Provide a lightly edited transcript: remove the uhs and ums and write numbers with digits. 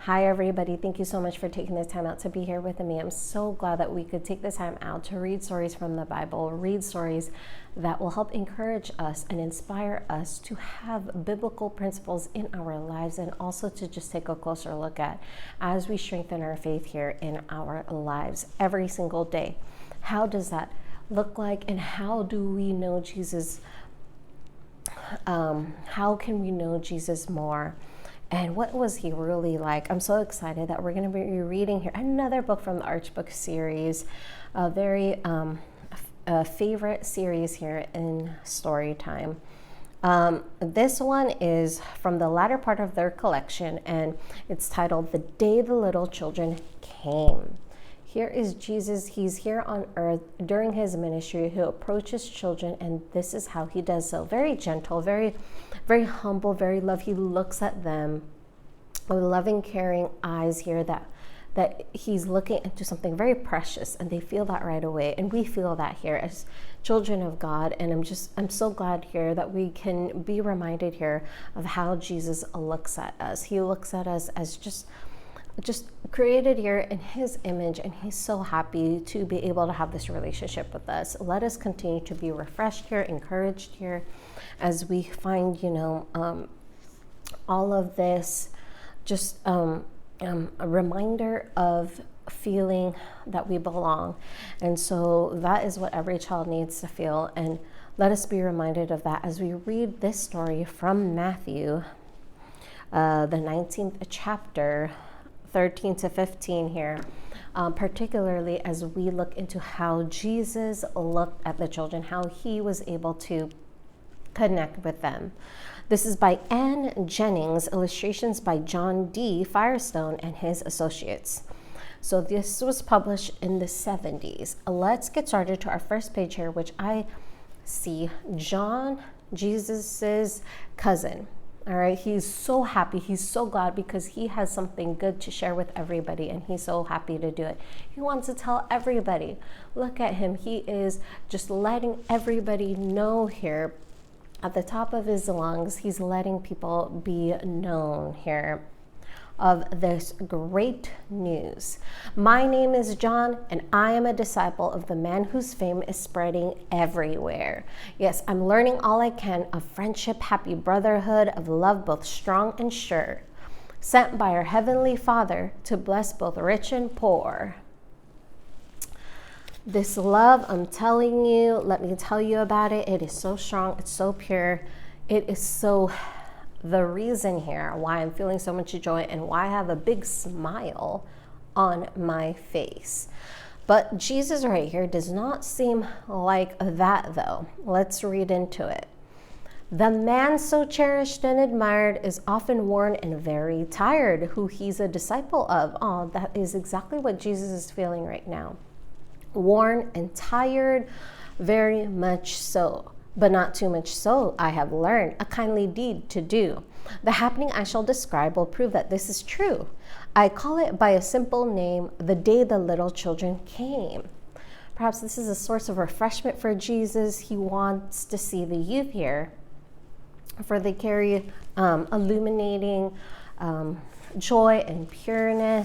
Hi, everybody. Thank you so much for taking this time out to be here with me. I'm so glad that we could take this time out to read stories from the Bible, read stories that will help encourage us and inspire us to have biblical principles in our lives, and also to just take a closer look at as we strengthen our faith here in our lives every single day. How does that look like, and how do we know Jesus? How can we know Jesus more? And what was he really like? I'm so excited that we're going to be reading here another book from the Arch Book series, a very favorite series here in story time. This one is from the latter part of their collection, and it's titled The Day the Little Children Came. Here is Jesus. He's here on earth during his ministry. He approaches children, and this is how he does so. Very gentle, very, very humble, very loving. He looks at them with loving, caring eyes here that he's looking into something very precious, and they feel that right away. And we feel that here as children of God. And I'm so glad here that we can be reminded here of how Jesus looks at us. He looks at us as just created here in his image, and he's so happy to be able to have this relationship with us. Let us continue to be refreshed here, encouraged here, as we find, all of this, just a reminder of feeling that we belong. And so that is what every child needs to feel, and let us be reminded of that as we read this story from Matthew, the 19th chapter, 13 to 15 here, particularly as we look into how Jesus looked at the children, how he was able to connect with them. This is by Ann Jennings, illustrations by John D. Firestone and his associates. So this was published in the 70s. Let's get started to our first page here, which I see John, Jesus's cousin. All right, he's so happy, he's so glad because he has something good to share with everybody, and he's so happy to do it. He wants to tell everybody. Look at him, he is just letting everybody know here. At the top of his lungs, he's letting people be known here of this great news. My name is John, and I am a disciple of the man whose fame is spreading everywhere. Yes, I'm learning all I can of friendship, happy brotherhood, of love both strong and sure, sent by our heavenly Father to bless both rich and poor. This love, I'm telling you, let me tell you about it. It is so strong, it's so pure, it is so the reason here why I'm feeling so much joy and why I have a big smile on my face. But Jesus right here does not seem like that, though. Let's read into it. The man so cherished and admired is often worn and very tired, who he's a disciple of. Oh, that is exactly what Jesus is feeling right now. Worn and tired, very much so. But not too much so, I have learned a kindly deed to do. The happening I shall describe will prove that this is true. I call it by a simple name, the day the little children came. Perhaps this is a source of refreshment for Jesus. He wants to see the youth here, for they carry illuminating joy and pureness.